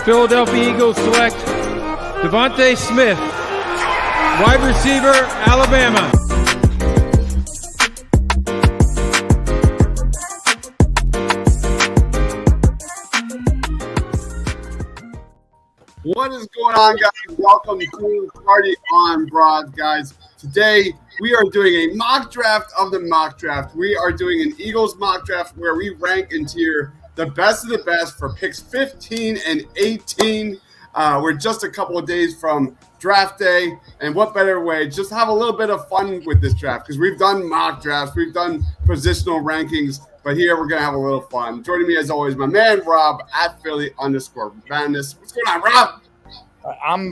Philadelphia Eagles select Devonta Smith, wide receiver, Alabama. What is going on, guys? Welcome to Party on Broad, guys. Today, we are doing a mock draft of the mock draft. We are doing an Eagles mock draft where we rank and tier the best of the best for picks 15 and 18. We're just a couple of days from draft day, and what better way just have a little bit of fun with this draft, because we've done mock drafts, we've done positional rankings, but here we're going to have a little fun. Joining me, as always, my man, Rob, at Philly_Madness. What's going on, Rob?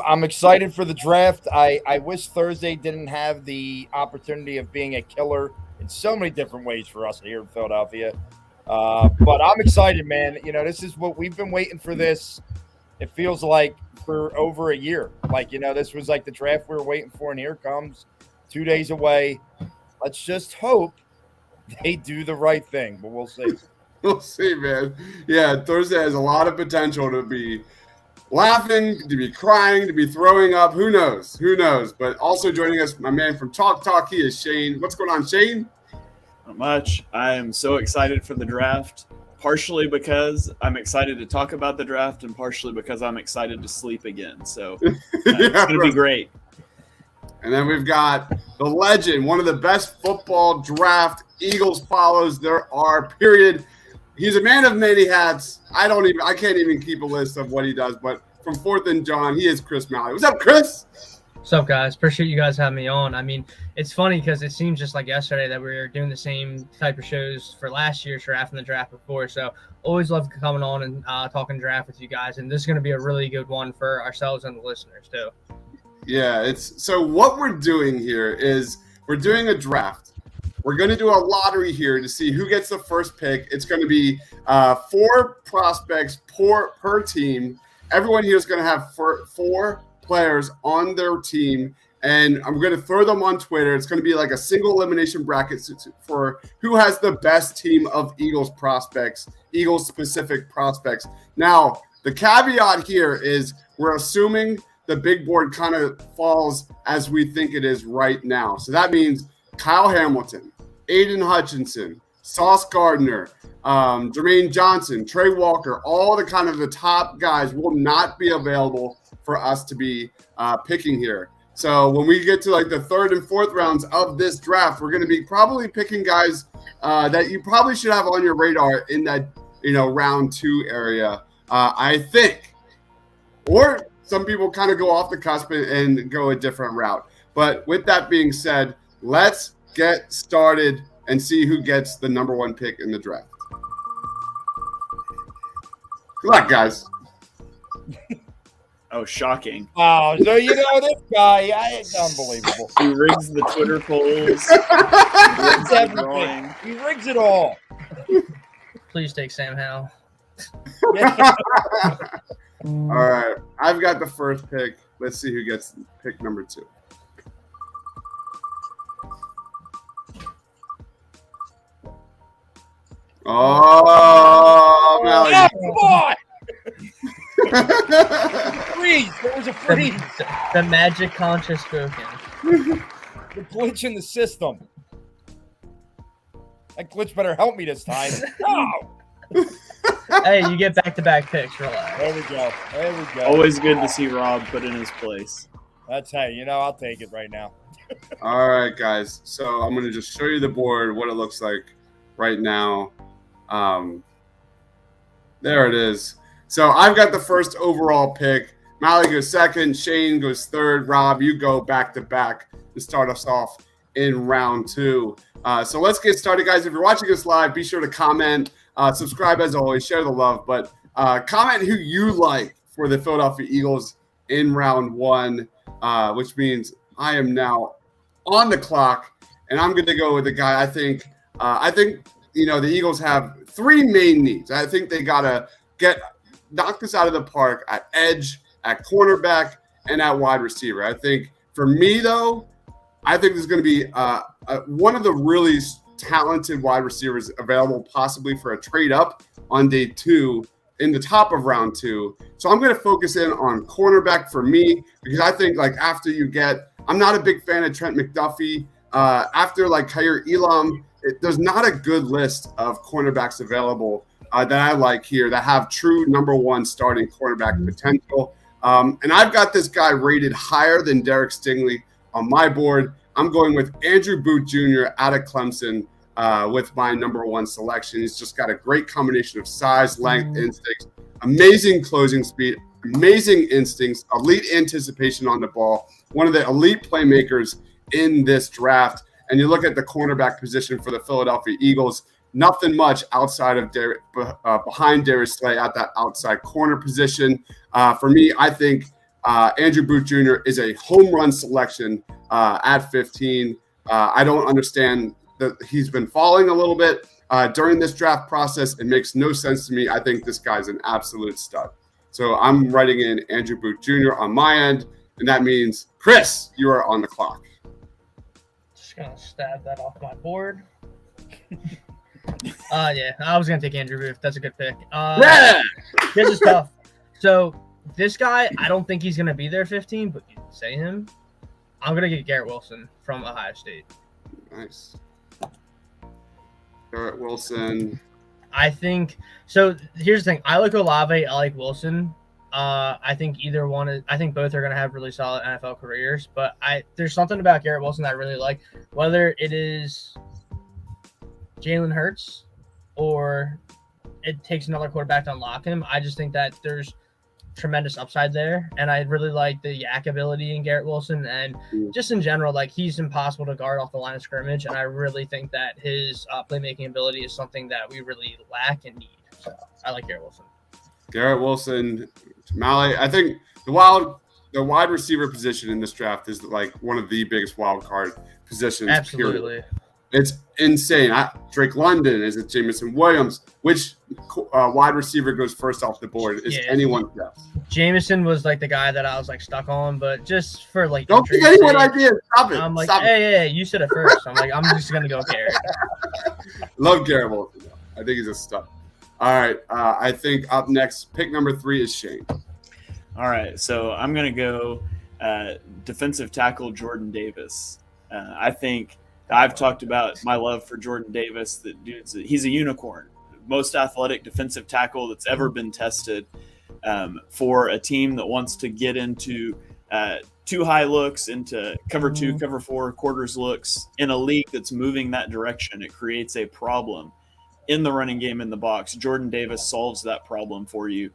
I'm excited for the draft. I wish Thursday didn't have the opportunity of being a killer in so many different ways for us here in Philadelphia. But I'm excited, man. You know, this is what we've been waiting for this. It feels like for over a year. Like, you know, this was like the draft we were waiting for, and here it comes 2 days away. Let's just hope they do the right thing, but we'll see. We'll see, man. Yeah, Thursday has a lot of potential to be laughing, to be crying, to be throwing up. Who knows? Who knows? But also joining us, my man from Talk, he is Shane. What's going on, Shane? Not much. I am so excited for the draft, partially because I'm excited to talk about the draft and partially because I'm excited to sleep again. So it's going to be great. And then we've got the legend, one of the best football draft Eagles follows there are, period. He's a man of many hats. I can't even keep a list of what he does, but from 4th and John, he is Chris Malley. What's up, Chris? What's up, guys? Appreciate you guys having me on. I mean, it's funny because it seems just like yesterday that we were doing the same type of shows for last year's draft and the draft before. So always love coming on and talking draft with you guys. And this is going to be a really good one for ourselves and the listeners too. Yeah, so what we're doing here is we're doing a draft. We're going to do a lottery here to see who gets the first pick. It's going to be 4 prospects per team. Everyone here is going to have four players on their team, and I'm going to throw them on Twitter. It's going to be like a single elimination bracket for who has the best team of Eagles prospects, Eagles-specific prospects. Now, the caveat here is we're assuming the big board kind of falls as we think it is right now. So that means Kyle Hamilton, Aiden Hutchinson, Sauce Gardner, Jermaine Johnson, Trey Walker, all the kind of the top guys will not be available for us to be picking here. So when we get to like the 3rd and 4th rounds of this draft, we're going to be probably picking guys that you probably should have on your radar in that, round 2 area, I think. Or some people kind of go off the cusp and go a different route. But with that being said, let's get started and see who gets the number 1 pick in the draft. Good luck, guys. Oh, shocking. Oh, so you know this guy. It's unbelievable. He rigs the Twitter polls. He rigs everything. He rigs it all. Please take Sam Howell. All right. I've got the first pick. Let's see who gets pick number 2. Oh, Malley. Yeah, come on. Freeze. There was a freeze. The magic conscious spoken. The glitch in the system. That glitch better help me this time. No. Hey, you get back-to-back picks. Relax. There we go. Always good to see Rob put in his place. That's hey, I'll take it right now. All right, guys. So I'm going to just show you the board, what it looks like right now. There it is. So I've got the first overall pick. Malley goes 2nd. Shane goes 3rd. Rob, you go back-to-back to start us off in round 2. So let's get started, guys. If you're watching us live, be sure to comment, subscribe as always, share the love. But comment who you like for the Philadelphia Eagles in round 1, which means I am now on the clock, and I'm going to go with the guy I think the Eagles have 3 main needs. I think they got to knock this out of the park at edge, at cornerback, and at wide receiver. I think for me, though, I think there's going to be one of the really talented wide receivers available possibly for a trade up on day 2 in the top of round 2. So I'm going to focus in on cornerback for me, because I think like after you get, I'm not a big fan of Trent McDuffie. After like Khair Elam, there's not a good list of cornerbacks available that I like here that have true number 1 starting cornerback potential. And I've got this guy rated higher than Derek Stingley on my board. I'm going with Andrew Booth Jr. out of Clemson with my number 1 selection. He's just got a great combination of size, length, instincts, amazing closing speed, amazing instincts, elite anticipation on the ball, one of the elite playmakers in this draft. And you look at the cornerback position for the Philadelphia Eagles, nothing much outside of behind Darius Slay at that outside corner position. For me, I think Andrew Booth Jr. is a home run selection at 15. I don't understand that he's been falling a little bit during this draft process. It makes no sense to me. I think this guy's an absolute stud. So I'm writing in Andrew Booth Jr. on my end, and that means, Chris, you are on the clock. Just going to stab that off my board. Yeah, I was going to take Andrew Booth. That's a good pick. Yeah! This is tough. So this guy, I don't think he's going to be there 15, but you say him. I'm going to get Garrett Wilson from Ohio State. Nice. Garrett Wilson. I think so. Here's the thing. I like Olave. I like Wilson. I think either one is. I think both are going to have really solid NFL careers. But there's something about Garrett Wilson that I really like. Whether it is Jalen Hurts or it takes another quarterback to unlock him, I just think that there's tremendous upside there, and I really like the yak ability in Garrett Wilson, and just in general, like he's impossible to guard off the line of scrimmage, and I really think that his playmaking ability is something that we really lack and need. So I like Garrett Wilson. Garrett Wilson, Malley. I think the wide receiver position in this draft is like one of the biggest wild card positions. Absolutely. Period. It's insane. Drake London, is it Jameson Williams? Which wide receiver goes first off the board? Is anyone's guess? Jameson was like the guy that I was like stuck on, but just for like don't give anyone ideas. Stop it. I'm like, Stop hey, you said it first. I'm like, I'm just gonna go Garrett. Love Garrett Wilson. I think he's a stud. All right. I think up next, pick number 3 is Shane. All right, so I'm gonna go defensive tackle Jordan Davis. I think I've talked about my love for Jordan Davis. That dude's he's a unicorn, most athletic defensive tackle that's ever been tested. For a team that wants to get into too high looks, into cover 2, cover 4, quarters looks, in a league that's moving that direction, it creates a problem in the running game in the box. Jordan Davis solves that problem for you.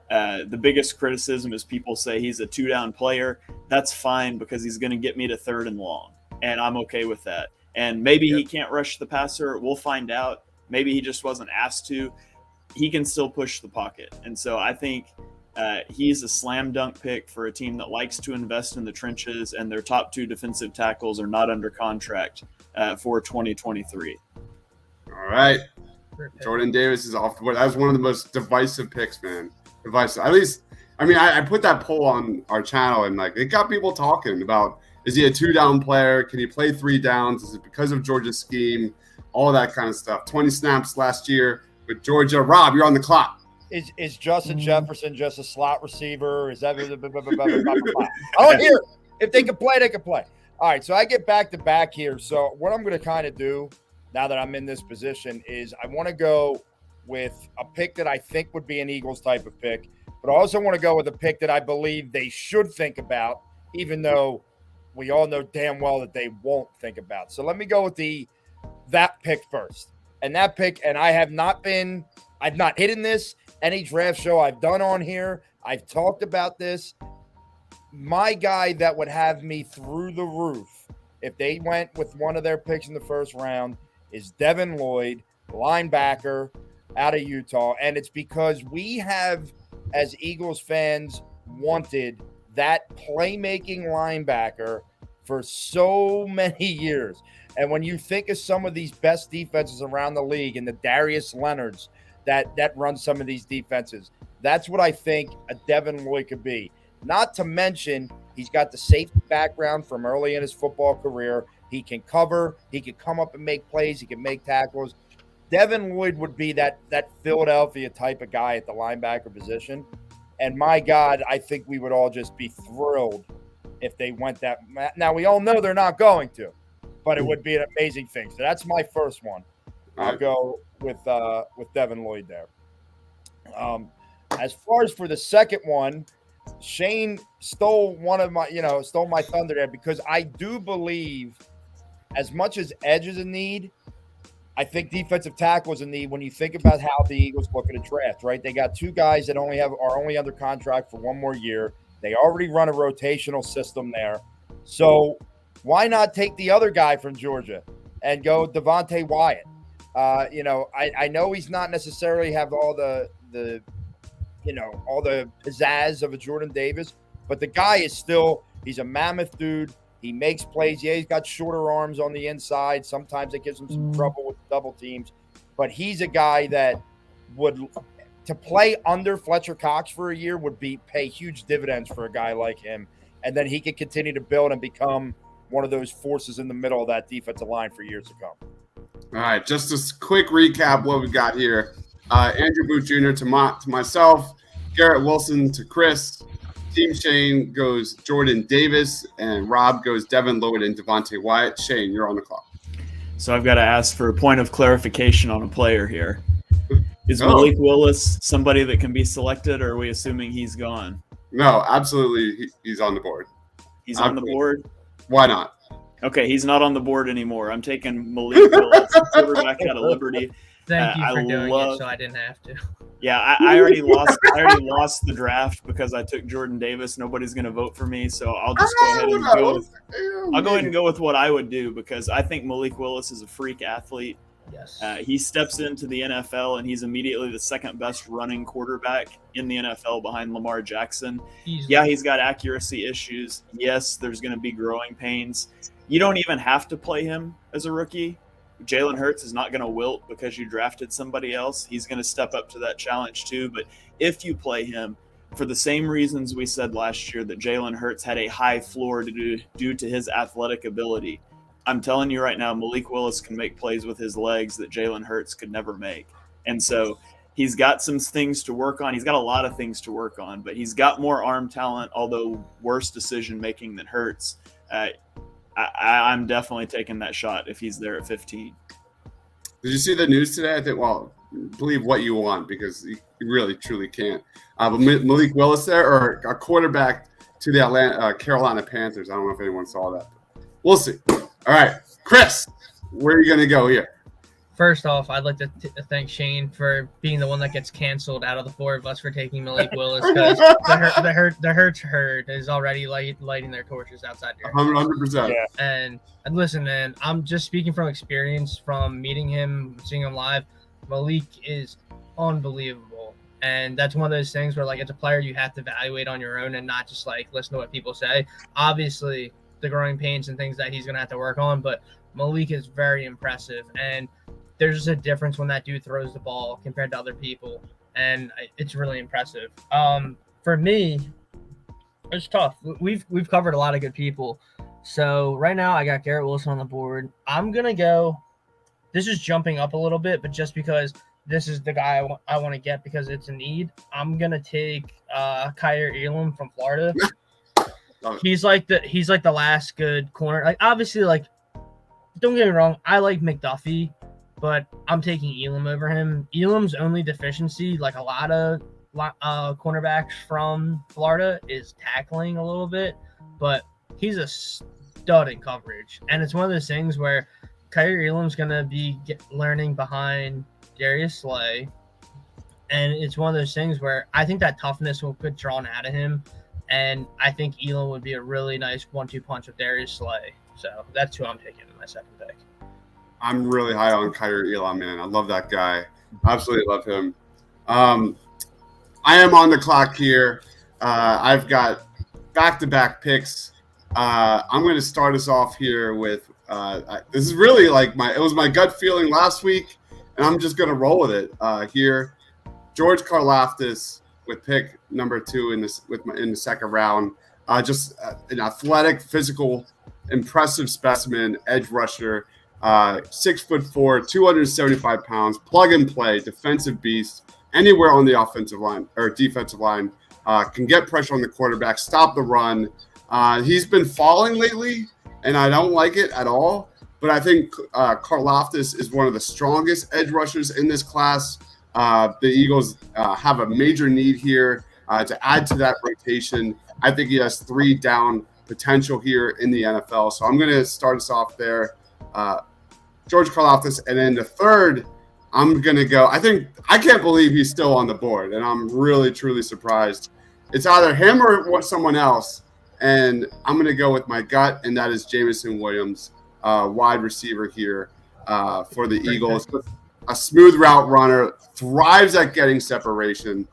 The biggest criticism is people say he's a 2-down player. That's fine because he's going to get me to 3rd and long, and I'm okay with that. And maybe he can't rush the passer. We'll find out. Maybe he just wasn't asked to. He can still push the pocket. And so I think he's a slam dunk pick for a team that likes to invest in the trenches, and their top 2 defensive tackles are not under contract for 2023. All right. Jordan Davis is off the board. That was one of the most divisive picks, man. Divisive. At least, I mean, I put that poll on our channel, and like it got people talking about, is he a 2-down player? Can he play 3 downs? Is it because of Georgia's scheme? All that kind of stuff. 20 snaps last year with Georgia. Rob, you're on the clock. Is Justin Jefferson just a slot receiver? Is that I don't hear it. If they can play, they can play. All right, so I get back to back here. So what I'm going to kind of do now that I'm in this position is I want to go with a pick that I think would be an Eagles type of pick, but I also want to go with a pick that I believe they should think about, even though we all know damn well that they won't think about. So let me go with that pick first. And that pick, and I've not hidden this any draft show I've done on here. I've talked about this. My guy that would have me through the roof if they went with one of their picks in the first round is Devin Lloyd, linebacker out of Utah. And it's because we have, as Eagles fans, wanted that playmaking linebacker for so many years. And when you think of some of these best defenses around the league and the Darius Leonards that run some of these defenses, that's what I think a Devin Lloyd could be. Not to mention, he's got the safety background from early in his football career. He can cover. He can come up and make plays. He can make tackles. Devin Lloyd would be that Philadelphia type of guy at the linebacker position. And my God, I think we would all just be thrilled if they went that. Now, we all know they're not going to, but it would be an amazing thing. So that's my first one. I'll go with Devin Lloyd there. As far as for the second one, Shane stole my thunder there, because I do believe, as much as edge is a need, I think defensive tackle is a need when you think about how the Eagles look at a draft, right? They got two guys that are only under contract for one more year. They already run a rotational system there. So why not take the other guy from Georgia and go Devonta Wyatt? I know he's not necessarily have all the pizzazz of a Jordan Davis, but the guy is still, he's a mammoth dude. He makes plays. Yeah, he's got shorter arms on the inside. Sometimes it gives him some trouble with double teams. But he's a guy that to play under Fletcher Cox for a year would pay huge dividends for a guy like him. And then he could continue to build and become one of those forces in the middle of that defensive line for years to come. All right, just a quick recap what we got here. Andrew Booth Jr. to myself, Garrett Wilson to Chris. Team Shane goes Jordan Davis, and Rob goes Devin Lloyd and Devonta Wyatt. Shane, you're on the clock. So I've got to ask for a point of clarification on a player here. Is Malik Willis somebody that can be selected, or are we assuming he's gone? No, absolutely, he's on the board. He's on the board? Why not? Okay, he's not on the board anymore. I'm taking Malik Willis, quarterback out of Liberty. Thank you for doing it, so I didn't have to. Yeah, I already lost. I already lost the draft because I took Jordan Davis. Nobody's going to vote for me, so I'll just go ahead and go with. I'll go ahead and go with what I would do, because I think Malik Willis is a freak athlete. Yes. He steps into the NFL and he's immediately the second best running quarterback in the NFL behind Lamar Jackson. Yeah, he's got accuracy issues. Yes, there's going to be growing pains. You don't even have to play him as a rookie. Jalen Hurts is not going to wilt because you drafted somebody else. He's going to step up to that challenge too. But if you play him, for the same reasons we said last year that Jalen Hurts had a high floor due to his athletic ability, I'm telling you right now, Malik Willis can make plays with his legs that Jalen Hurts could never make. And so he's got some things to work on. He's got a lot of things to work on, but he's got more arm talent, although worse decision-making than Hurts. I'm definitely taking that shot if he's there at 15. Did you see the news today? I think, believe what you want, because you really, truly can't. But Malik Willis there, or a quarterback to the Carolina Panthers. I don't know if anyone saw that. We'll see. All right, Chris, where are you going to go here? First off, I'd like to thank Shane for being the one that gets canceled out of the four of us for taking Malik Willis, because the Hurts herd is already lighting their torches outside here. 100%. Yeah. And listen, man, I'm just speaking from experience, from meeting him, seeing him live. Malik is unbelievable. And that's one of those things where, like, it's a player you have to evaluate on your own and not just, like, listen to what people say. Obviously, the growing pains and things that he's going to have to work on, but Malik is very impressive. And there's just a difference when that dude throws the ball compared to other people, and it's really impressive. For me, it's tough. We've covered a lot of good people. So right now I got Garrett Wilson on the board. I'm going to go – this is jumping up a little bit, but just because this is the guy I want to get because it's a need, I'm going to take Kyer Elam from Florida. He's like the last good corner. Like, obviously, like, don't get me wrong, I like McDuffie, but I'm taking Elam over him. Elam's only deficiency, like a lot of cornerbacks from Florida, is tackling a little bit, but he's a stud in coverage. And it's one of those things where Kyer Elam's going to be learning behind Darius Slay, and it's one of those things where I think that toughness will get drawn out of him, and I think Elam would be a really nice 1-2 punch with Darius Slay. So that's who I'm taking in my second pick. I'm really high on Kyer Elam, man. I love that guy. Absolutely love him. I am on the clock here. I've got back-to-back picks. I'm going to start us off here with this is really like it was my gut feeling last week, and I'm just going to roll with it here. George Carloftus with pick number 2 in the second round. Just an athletic, physical, impressive specimen, edge rusher. 6'4", 275 pounds, plug and play, defensive beast, anywhere on the offensive line or defensive line, can get pressure on the quarterback, stop the run. He's been falling lately, and I don't like it at all. But I think Carloftus is one of the strongest edge rushers in this class. The Eagles have a major need here to add to that rotation. I think he has 3 down potential here in the NFL. So I'm going to start us off there. George Carloftus. And then the third, I'm going to go. I can't believe he's still on the board. And I'm really, truly surprised. It's either him or someone else. And I'm going to go with my gut, and that is Jameson Williams, wide receiver here for the Eagles. A smooth route runner, thrives at getting separation,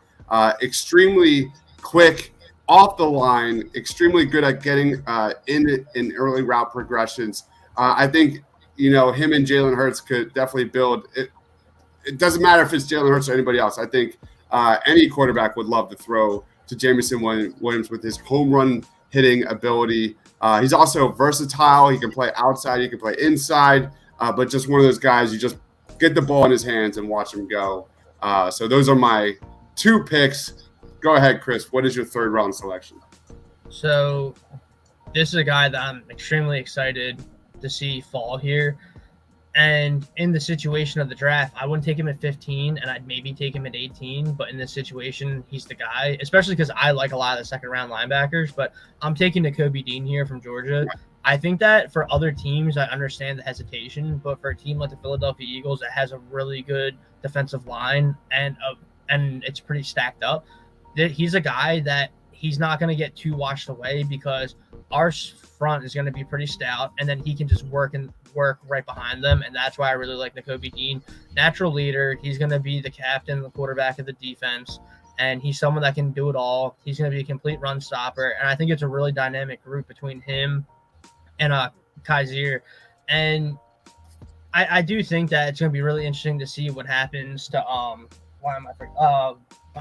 extremely quick off the line, extremely good at getting in early route progressions. I think, him and Jalen Hurts could definitely build it. It doesn't matter if it's Jalen Hurts or anybody else. I think any quarterback would love to throw to Jameson Williams with his home run hitting ability. He's also versatile. He can play outside. He can play inside. But just one of those guys, you just get the ball in his hands and watch him go. So those are my 2 picks. Go ahead, Chris. What is your 3rd round selection? So this is a guy that I'm extremely excited to see fall here. And in the situation of the draft, I wouldn't take him at 15, and I'd maybe take him at 18. But in this situation, he's the guy, especially because I like a lot of the 2nd-round linebackers. But I'm taking Nakobe Dean here from Georgia. I think that for other teams, I understand the hesitation. But for a team like the Philadelphia Eagles that has a really good defensive line and it's pretty stacked up, he's a guy that he's not going to get too washed away because our front is going to be pretty stout, and then he can just work right behind them, and that's why I really like Nakobe Dean. Natural leader. He's going to be the captain, the quarterback of the defense, and he's someone that can do it all. He's going to be a complete run stopper, and I think it's a really dynamic group between him and Kaiser. And I do think that it's going to be really interesting to see what happens to why am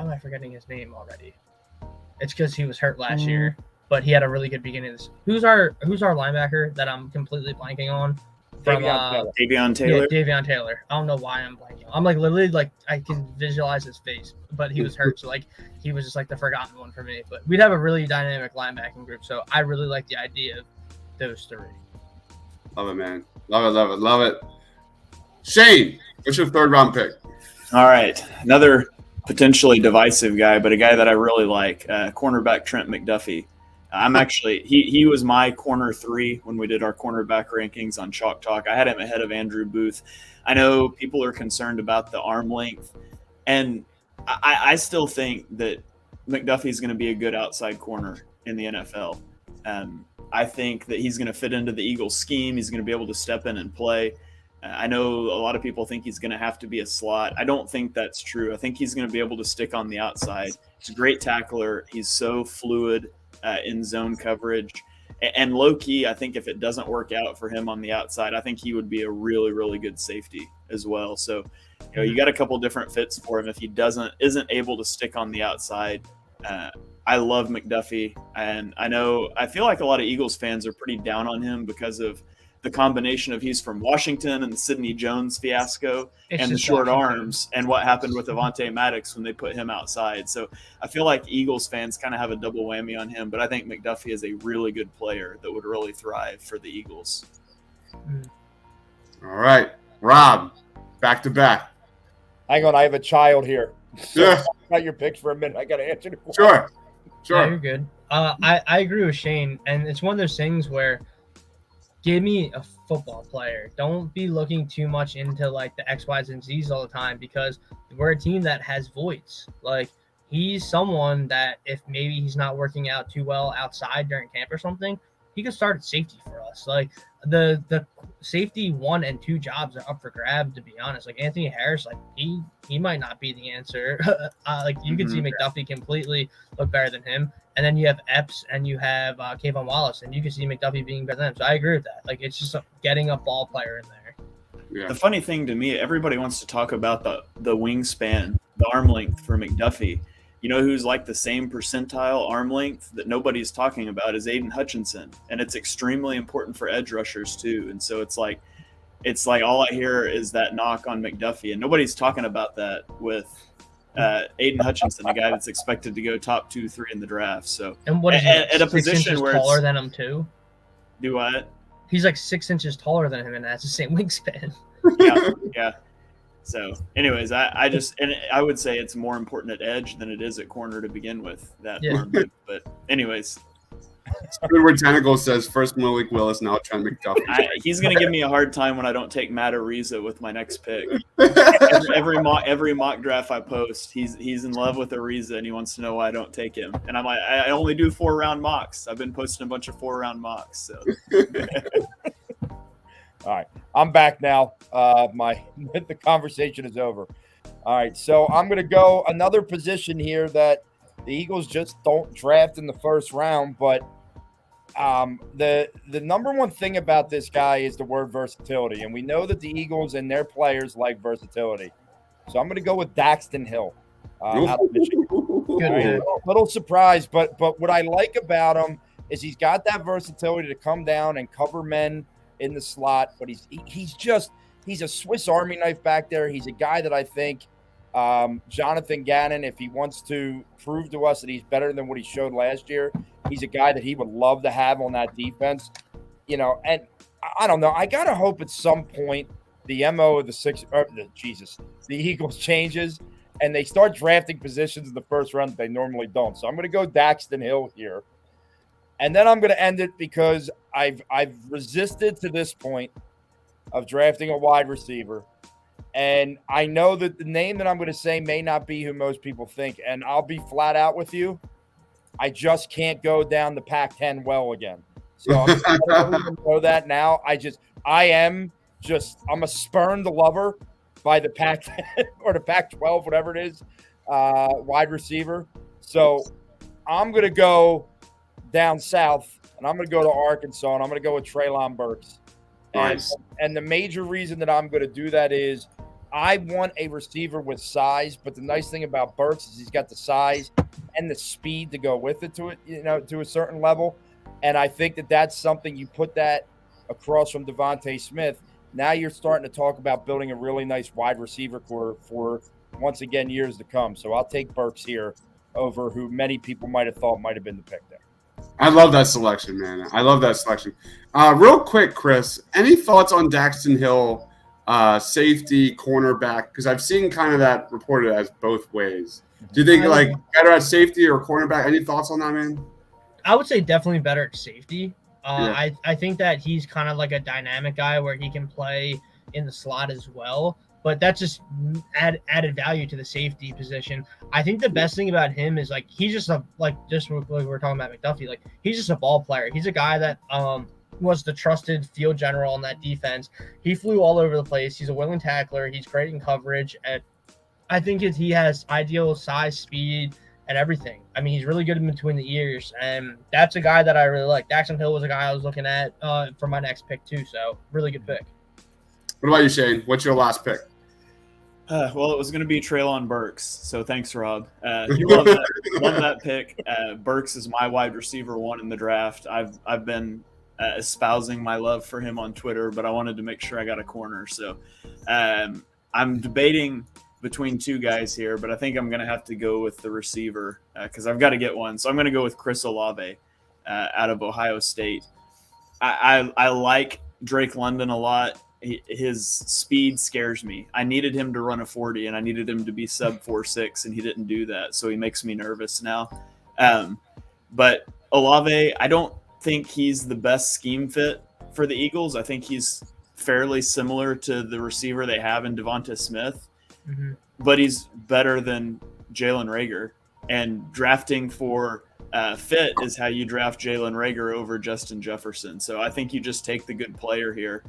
I forgetting his name already? It's because he was hurt last year, but he had a really good beginning of this. Who's our linebacker that I'm completely blanking on? Davion Taylor. Yeah, Davion Taylor. I don't know why I'm blanking. I'm literally I can visualize his face, but he was hurt, so he was just the forgotten one for me. But we'd have a really dynamic linebacking group, so I really like the idea of those 3. Love it, man. Love it. Shane, what's your 3rd round pick? All right, another potentially divisive guy, but a guy that I really like, cornerback Trent McDuffie. I'm actually he was my corner 3 when we did our cornerback rankings on Chalk Talk. I had him ahead of Andrew Booth. I know people are concerned about the arm length, and I still think that McDuffie is going to be a good outside corner in the NFL. I think that he's going to fit into the Eagles scheme. He's going to be able to step in and play. I know a lot of people think he's going to have to be a slot. I don't think that's true. I think he's going to be able to stick on the outside. He's a great tackler. He's so fluid in zone coverage. And low-key, I think if it doesn't work out for him on the outside, I think he would be a really, really good safety as well. So, you got a couple different fits for him if he isn't able to stick on the outside. I love McDuffie, and I feel like a lot of Eagles fans are pretty down on him because of the combination of he's from Washington and the Sidney Jones fiasco and the short arms and what happened with Avonte Maddox when they put him outside. So I feel like Eagles fans kind of have a double whammy on him, but I think McDuffie is a really good player that would really thrive for the Eagles. All right, Rob, back to back. Hang on, I have a child here. So Yeah. got your picks for a minute. I got to answer the question. Sure. Yeah, you're good. I agree with Shane, and it's one of those things where give me a football player. Don't be looking too much into the X, Y's, and Z's all the time because we're a team that has voids. He's someone that if maybe he's not working out too well outside during camp or something, he could start at safety for us. The safety 1 and 2 jobs are up for grab, to be honest. Anthony Harris, he might not be the answer. You can see McDuffie completely look better than him. And then you have Epps and you have Kayvon Wallace, and you can see McDuffie being better than them. So I agree with that. It's just getting a ball player in there. Yeah. The funny thing to me, everybody wants to talk about the wingspan, the arm length for McDuffie. You know who's the same percentile arm length that nobody's talking about is Aiden Hutchinson. And it's extremely important for edge rushers too. And so it's it's like all I hear is that knock on McDuffie, and nobody's talking about that with Aiden Hutchinson, a guy that's expected to go top 2, 3 in the draft. So, And what is he, at a 6 position inches where taller it's, than him too? do what? He's like 6 inches taller than him and has the same wingspan. Yeah. So, anyways, I would say it's more important at edge than it is at corner to begin with. But anyways, Squidward Tentacle says first Malik Willis, now Trent McDuffie. he's going to give me a hard time when I don't take Matt Ariza with my next pick. every mock draft I post, he's in love with Ariza and he wants to know why I don't take him. And I'm like, I only do 4-round mocks. I've been posting a bunch of 4-round mocks. So. All right, I'm back now. The conversation is over. All right, so I'm going to go another position here that the Eagles just don't draft in the first round, but the number one thing about this guy is the word versatility, and we know that the Eagles and their players like versatility. So I'm going to go with Daxton Hill out of Michigan. Good. Little surprise, but what I like about him is he's got that versatility to come down and cover men in the slot, but he's a Swiss Army knife back there. He's a guy that I think Jonathan Gannon, if he wants to prove to us that he's better than what he showed last year, he's a guy that he would love to have on that defense. And I don't know. I gotta hope at some point the MO of the Eagles changes and they start drafting positions in the first round that they normally don't. So I'm gonna go Daxton Hill here. And then I'm going to end it because I've resisted to this point of drafting a wide receiver. And I know that the name that I'm going to say may not be who most people think. And I'll be flat out with you. I just can't go down the Pac-10 well again. So I'm going to know that now. I'm a spurned lover by the Pac-10 or the Pac-12, whatever it is, wide receiver. So I'm going to go down south, and I'm going to go to Arkansas, and I'm going to go with Treylon Burks. Nice. And the major reason that I'm going to do that is I want a receiver with size, but the nice thing about Burks is he's got the size and the speed to go with it to a certain level. And I think that that's something you put that across from Devonta Smith. Now you're starting to talk about building a really nice wide receiver core for once again years to come. So I'll take Burks here over who many people might have thought might have been the pick there. I love that selection, man. I love that selection. Real quick, Chris, any thoughts on Daxton Hill, safety, cornerback? Because I've seen kind of that reported as both ways. Do you think better at safety or cornerback? Any thoughts on that, man? I would say definitely better at safety. Yeah. I think that he's kind of like a dynamic guy where he can play in the slot as well. But that's just added value to the safety position. I think the best thing about him is he's just just like we're talking about McDuffie, he's just a ball player. He's a guy that was the trusted field general on that defense. He flew all over the place. He's a willing tackler. He's great in coverage, and I think he has ideal size, speed, and everything. I mean, he's really good in between the ears, and that's a guy that I really like. Daxton Hill was a guy I was looking at for my next pick too. So really good pick. What about you, Shane? What's your last pick? Well, it was going to be Treylon Burks, so thanks, Rob. Love that pick. Burks is my wide receiver 1 in the draft. I've been espousing my love for him on Twitter, but I wanted to make sure I got a corner. So I'm debating between two guys here, but I think I'm going to have to go with the receiver because I've got to get one. So I'm going to go with Chris Olave out of Ohio State. I like Drake London a lot. His speed scares me. I needed him to run a 40, and I needed him to be sub 4.6, and he didn't do that, so he makes me nervous now. But Olave, I don't think he's the best scheme fit for the Eagles. I think he's fairly similar to the receiver they have in Devonta Smith, but he's better than Jalen Reagor. And drafting for fit is how you draft Jalen Reagor over Justin Jefferson. So I think you just take the good player here.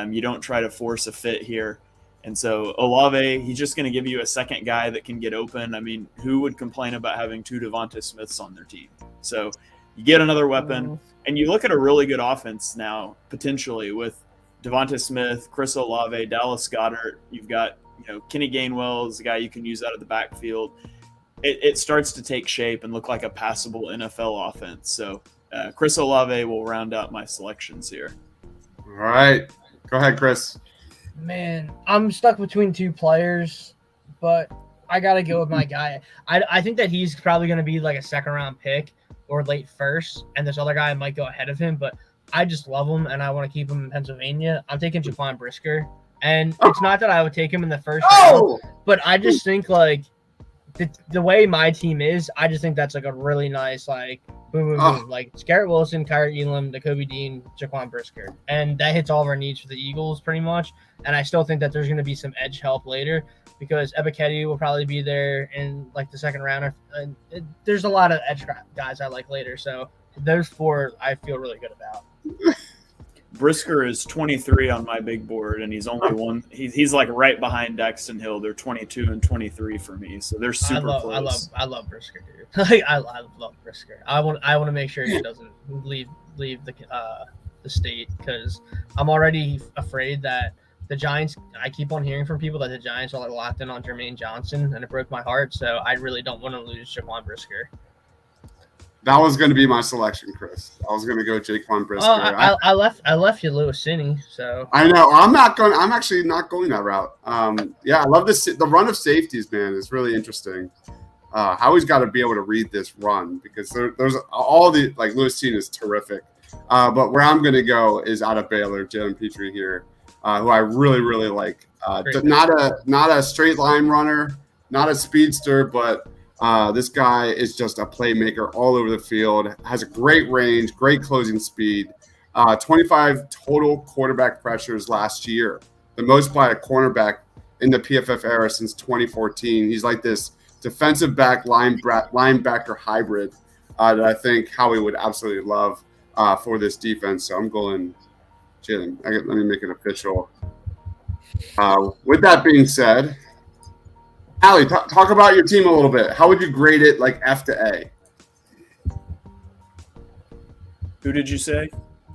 You don't try to force a fit here. And so Olave, he's just going to give you a second guy that can get open. I mean, who would complain about having 2 Devonta Smiths on their team? So you get another weapon, and you look at a really good offense now, potentially, with Devonta Smith, Chris Olave, Dallas Goedert. You've got, Kenny Gainwell is a guy you can use out of the backfield. It starts to take shape and look like a passable NFL offense. So Chris Olave will round out my selections here. All right. Go ahead, Chris. Man, I'm stuck between two players, but I gotta go with my guy. I think that he's probably gonna be like a second round pick or late first, and this other guy might go ahead of him, but I just love him and I want to keep him in Pennsylvania. I'm taking Jaquan Brisker, and it's not that I would take him in the first round, but I just think like the way my team is, I just think that's like a really nice like boom boom boom. Like it's Garrett Wilson, Kyrie Elam, Nakobe Dean, Jaquan Brisker, and that hits all of our needs for the Eagles pretty much. And I still think that there's going to be some edge help later because Ebiketie will probably be there in like the second round. There's a lot of edge guys I like later, so those four I feel really good about. Brisker is 23 on my big board, and he's only one. He's like right behind Daxton Hill. They're 22 and 23 for me, so they're super close. I love Brisker, dude. Like I love Brisker. I want to make sure he doesn't leave the state because I'm already afraid that the Giants. I keep on hearing from people that the Giants are like locked in on Jermaine Johnson, and it broke my heart. So I really don't want to lose Jaquan Brisker. That was going to be my selection, Chris. I was going to go Jaquan Brisker. Oh, I left you Lewis Cine, so I know I'm actually not going that route. Yeah, I love this. The run of safeties, man, is really interesting. Howie's got to be able to read this run because there's all the like Lewis Cine is terrific. But where I'm going to go is out of Baylor, Jalen Petrie here, who I really really like. Not a straight line runner, not a speedster, but this guy is just a playmaker all over the field, has a great range, great closing speed, 25 total quarterback pressures last year, the most by a cornerback in the PFF era since 2014. He's like this defensive back linebacker hybrid that I think Howie would absolutely love for this defense. So I'm going Jalen. Let me make it official. With that being said, Allie, talk about your team a little bit. How would you grade it, like F to A? Who did you say?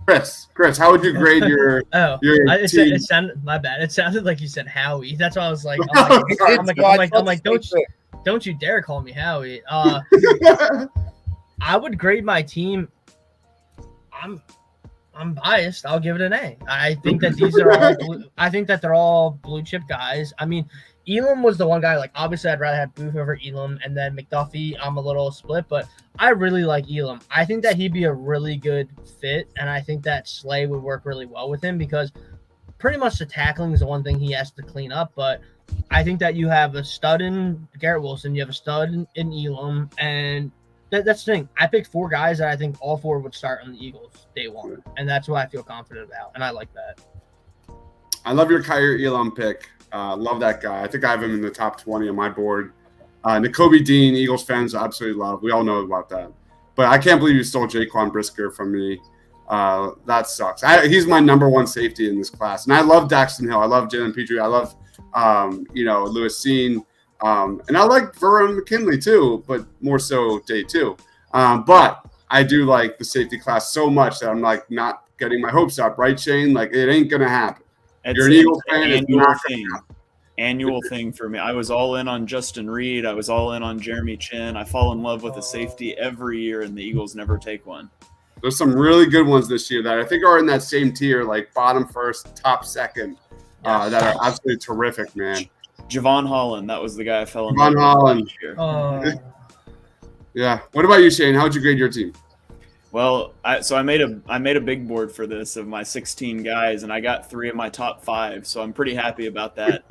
Chris, how would you grade your team? It sounded my bad. It sounded like you said Howie. That's why I was like, I'm like, don't you dare call me Howie. I would grade my team. I'm biased. I'll give it an A. I think that these are all. I think that they're all blue chip guys. I mean, Elam was the one guy. Like, obviously, I'd rather have Booth over Elam, and then McDuffie. I'm a little split, but I really like Elam. I think that he'd be a really good fit, and I think that Slay would work really well with him because pretty much the tackling is the one thing he has to clean up. But I think that you have a stud in Garrett Wilson, you have a stud in Elam, and that's the thing. I picked four guys that I think all four would start on the Eagles day one, and that's what I feel confident about, and I like that. I love your Kyrie Elam pick. Love that guy. I think I have him in the top 20 on my board. Nakobe Dean, Eagles fans absolutely love. We all know about that. But I can't believe you stole Jaquan Brisker from me. That sucks. He's my number one safety in this class. And I love Daxton Hill. I love Jalen Petrie. I love, Lewis Cine. And I like Verone McKinley too, but more so day two. But I do like the safety class so much that I'm like not getting my hopes up, right, Shane? Like it ain't going to happen. You're an Eagles fan. Annual thing for me. I was all in on Justin Reed. I was all in on Jeremy Chin. I fall in love with a safety every year, and the Eagles never take one. There's some really good ones this year that I think are in that same tier, like bottom first, top second, that are absolutely terrific, man. Javon Holland, that was the guy I fell in love with last year. Yeah. What about you, Shane? How would you grade your team? Well, I made a big board for this of my 16 guys, and I got 3 of my top 5, so I'm pretty happy about that.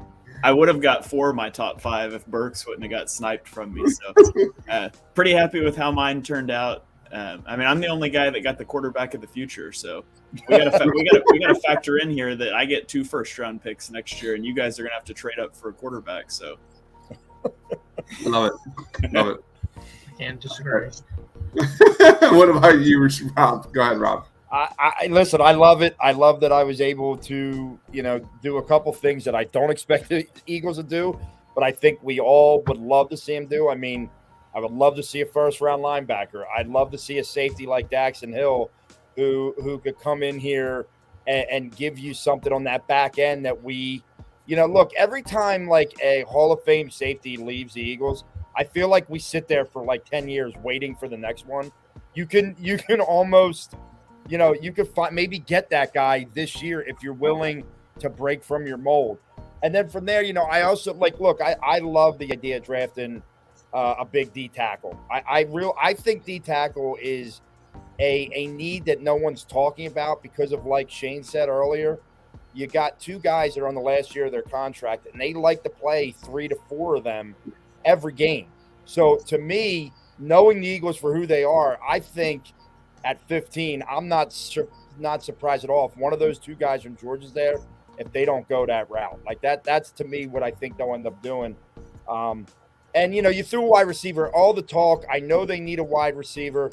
I would have got 4 of my top 5 if Burks wouldn't have got sniped from me. So, pretty happy with how mine turned out. I mean, I'm the only guy that got the quarterback of the future, so we got to factor in here that I get 2 first-round picks next year, and you guys are gonna have to trade up for a quarterback. So, love it. I can't disagree. What about you, Rob? Go ahead, Rob. I listen. I love it. I love that I was able to, do a couple things that I don't expect the Eagles to do, but I think we all would love to see him do. I mean, I would love to see a first-round linebacker. I'd love to see a safety like Daxton Hill, who could come in here and give you something on that back end that we, look. Every time like a Hall of Fame safety leaves the Eagles, I feel like we sit there for like 10 years waiting for the next one. You can almost, you could maybe get that guy this year if you're willing to break from your mold. And then from there, I also I love the idea of drafting a big D tackle. I think D tackle is a need that no one's talking about because of, like Shane said earlier, you got two guys that are on the last year of their contract, and they like to play 3 to 4 of them every game. So to me, knowing the Eagles for who they are, I think at 15, I'm not surprised at all if one of those two guys from Georgia's there, if they don't go that route. Like that's to me what I think they'll end up doing. And you threw a wide receiver, all the talk. I know they need a wide receiver.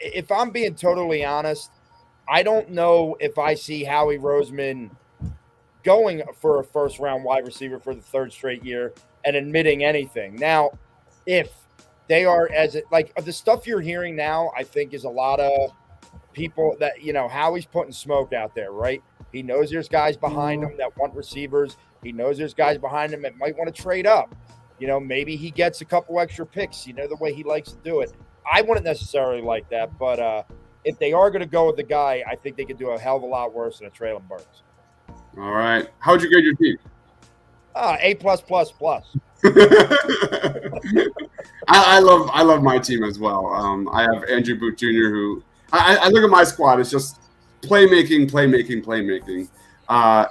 If I'm being totally honest, I don't know if I see Howie Roseman going for a first-round wide receiver for the third straight year and admitting anything. Now, if they are the stuff you're hearing now, I think is a lot of people that, Howie's putting smoke out there, right? He knows there's guys behind him that want receivers. He knows there's guys behind him that might want to trade up. Maybe he gets a couple extra picks, the way he likes to do it. I wouldn't necessarily like that, but if they are going to go with the guy, I think they could do a hell of a lot worse than a Traylon Burks. All right. How'd you grade your team? A+++. I love my team as well. I have Andrew Booth Jr., who I look at my squad. It's just playmaking.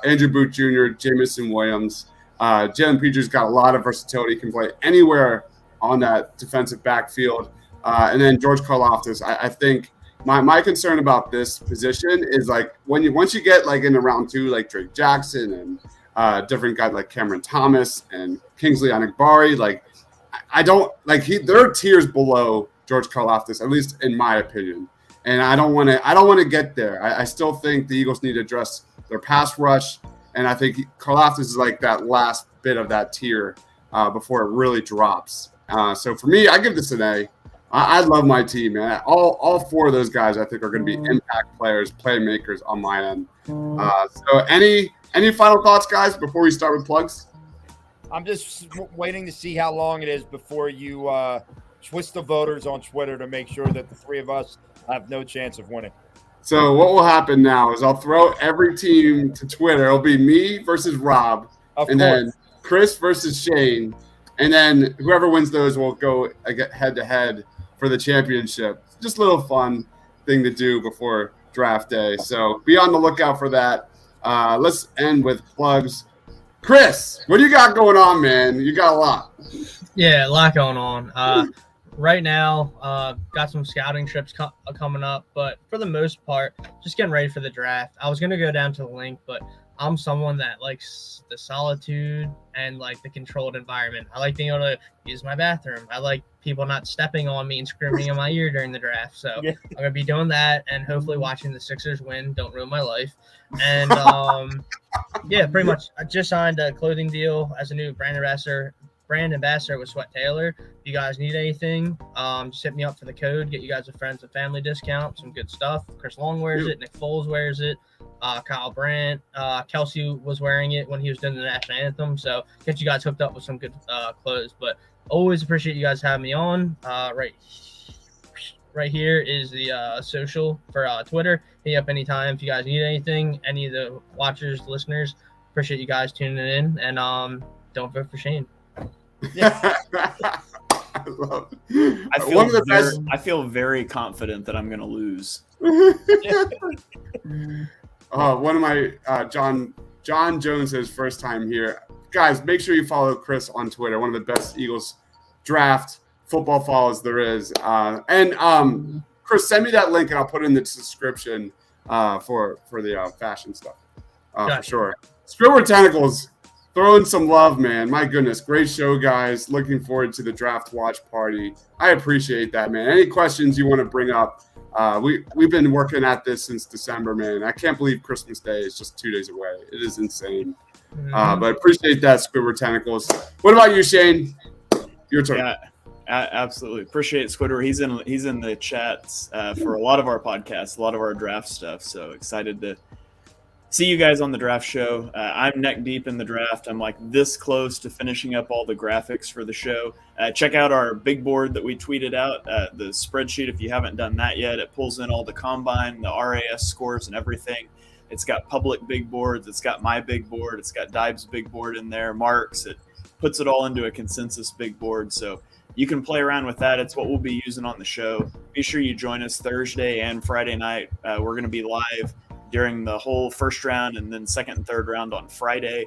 Andrew Booth Jr., Jameson Williams, Jalen Peters got a lot of versatility. Can play anywhere on that defensive backfield, and then George Carloftus. I think my concern about this position is once you get in the round 2, like Drake Jackson and different guys like Cameron Thomas and Kingsley Anagbari, they're tiers below George Karlaftis, at least in my opinion. And I don't want to get there. I still think the Eagles need to address their pass rush, and I think Karlaftis is that last bit of that tier before it really drops. So for me, I give this an A. I love my team, man. All 4 of those guys I think are going to be impact players, playmakers on my end. So any final thoughts, guys, before we start with plugs? I'm just waiting to see how long it is before you twist the voters on Twitter to make sure that the 3 of us have no chance of winning. So what will happen now is I'll throw every team to Twitter. It'll be me versus Rob, then Chris versus Shane, and then whoever wins those will go head-to-head for the championship. Just a little fun thing to do before draft day. So be on the lookout for that. Let's end with plugs. Chris, what do you got going on, man? You got a lot. Yeah, a lot going on. Right now, got some scouting trips coming up, but for the most part, just getting ready for the draft. I was going to go down to the link, but I'm someone that likes the solitude and the controlled environment. I like being able to use my bathroom. I like people not stepping on me and screaming in my ear during the draft. So I'm going to be doing that and hopefully watching the Sixers win. Don't ruin my life. And yeah, pretty much. I just signed a clothing deal as a new brand ambassador with Sweat Taylor. If you guys need anything, just hit me up for the code. Get you guys a friends and family discount. Some good stuff. Chris Long wears it. Nick Foles wears it. Kyle Brandt. Kelsey was wearing it when he was doing the national anthem. So get you guys hooked up with some good clothes. But always appreciate you guys having me on. Right here is the social for Twitter. Hit me up anytime if you guys need anything. Any of the watchers, listeners, appreciate you guys tuning in. And don't vote for Shane. I love it. I feel very confident that I'm going to lose. One of my John Jones's first time here. Guys, make sure you follow Chris on Twitter. One of the best Eagles draft football follows there is. And Chris, send me that link and I'll put it in the description for the fashion stuff. For sure. Squidward Tentacles. Throw in some love, man. My goodness. Great show, guys. Looking forward to the draft watch party. I appreciate that, man. Any questions you want to bring up? We've been working at this since December, man. I can't believe Christmas Day is just 2 days away. It is insane. But appreciate that, Squidward Tentacles. What about you, Shane? Your turn. Yeah, absolutely. Appreciate Squidward. He's in the chats for a lot of our podcasts, a lot of our draft stuff. So excited to see you guys on the draft show. I'm neck deep in the draft. I'm this close to finishing up all the graphics for the show. Check out our big board that we tweeted out, the spreadsheet. If you haven't done that yet, it pulls in all the combine, the RAS scores and everything. It's got public big boards. It's got my big board. It's got Dive's big board in there, Mark's. It puts it all into a consensus big board. So you can play around with that. It's what we'll be using on the show. Be sure you join us Thursday and Friday night. We're going to be live during the whole first round and then second and third round on Friday.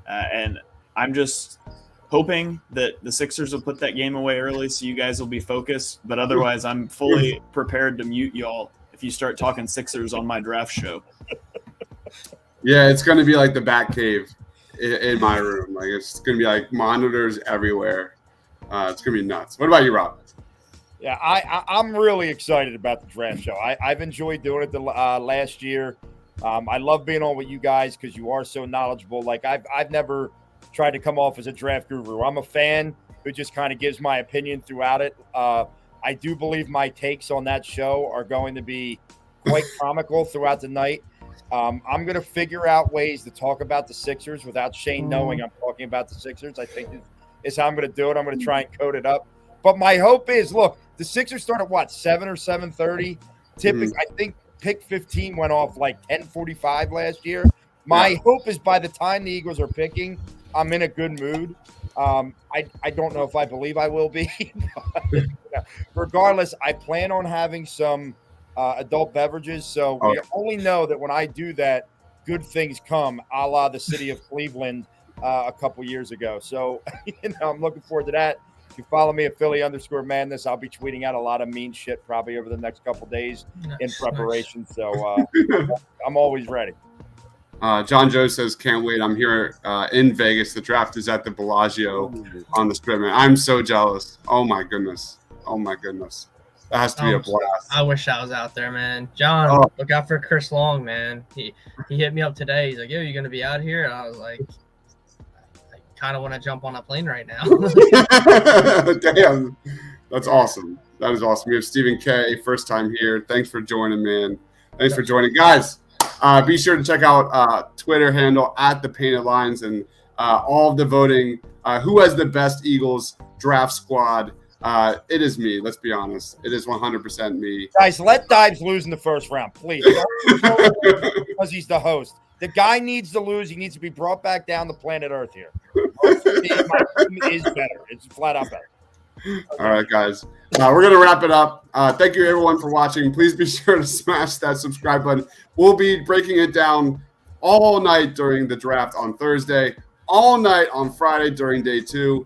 And I'm just hoping that the Sixers will put that game away early so you guys will be focused. But otherwise, I'm fully prepared to mute y'all if you start talking Sixers on my draft show. Yeah, it's going to be like the Batcave in my room. Like, it's going to be like monitors everywhere. It's going to be nuts. What about you, Rob? Yeah, I'm really excited about the draft show. I've enjoyed doing it the last year. I love being on with you guys because you are so knowledgeable. Like, I've never tried to come off as a draft guru. I'm a fan who just kind of gives my opinion throughout it. I do believe my takes on that show are going to be quite comical throughout the night. I'm going to figure out ways to talk about the Sixers without Shane knowing I'm talking about the Sixers. I think is how I'm going to do it. I'm going to try and code it up. But my hope is, look, the Sixers start at what, 7 or 7:30? Typically, I think pick 15 went off like 10:45 last year. My hope is by the time the Eagles are picking, I'm in a good mood. I don't know if I believe I will be. But, regardless, I plan on having some adult beverages. So we only know that when I do that, good things come, a la the city of Cleveland a couple years ago. So, I'm looking forward to that. If you follow me at Philly_Madness, I'll be tweeting out a lot of mean shit probably over the next couple days in preparation. So I'm always ready. John Joe says, can't wait. I'm here in Vegas. The draft is at the Bellagio on the Strip, man. I'm so jealous. Oh, my goodness. That has to be a blast. I wish I was out there, man. John, look out for Chris Long, man. He hit me up today. He's like, yo, you going to be out here? And I was like, I kind of want to jump on a plane right now. Damn. That's awesome. That is awesome. We have Stephen K, first time here. Thanks for joining, man. Thanks for joining. Guys, be sure to check out Twitter handle at the Painted Lines and all of the voting. Who has the best Eagles draft squad? It is me. Let's be honest. It is 100% me. Guys, let Dives lose in the first round, please. Because he's the host. The guy needs to lose. He needs to be brought back down to planet Earth here. My team is better. It's flat out better. All right, guys. We're going to wrap it up. Thank you, everyone, for watching. Please be sure to smash that subscribe button. We'll be breaking it down all night during the draft on Thursday, all night on Friday during day 2.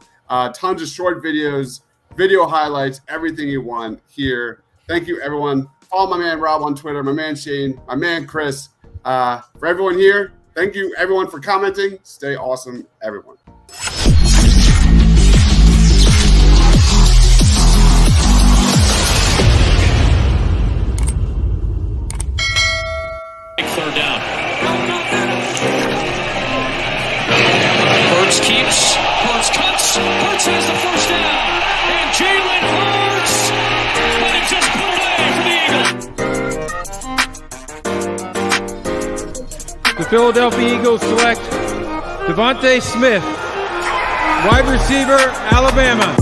Tons of short videos, video highlights, everything you want here. Thank you, everyone. Follow my man Rob on Twitter, my man Shane, my man Chris. For everyone here, thank you, everyone, for commenting. Stay awesome, everyone. Third down. Hurts keeps. Hurts cuts. Hurts has the first down. And Jalen Hurts. But it just put away for the Eagles. The Philadelphia Eagles select Devonta Smith, wide receiver, Alabama.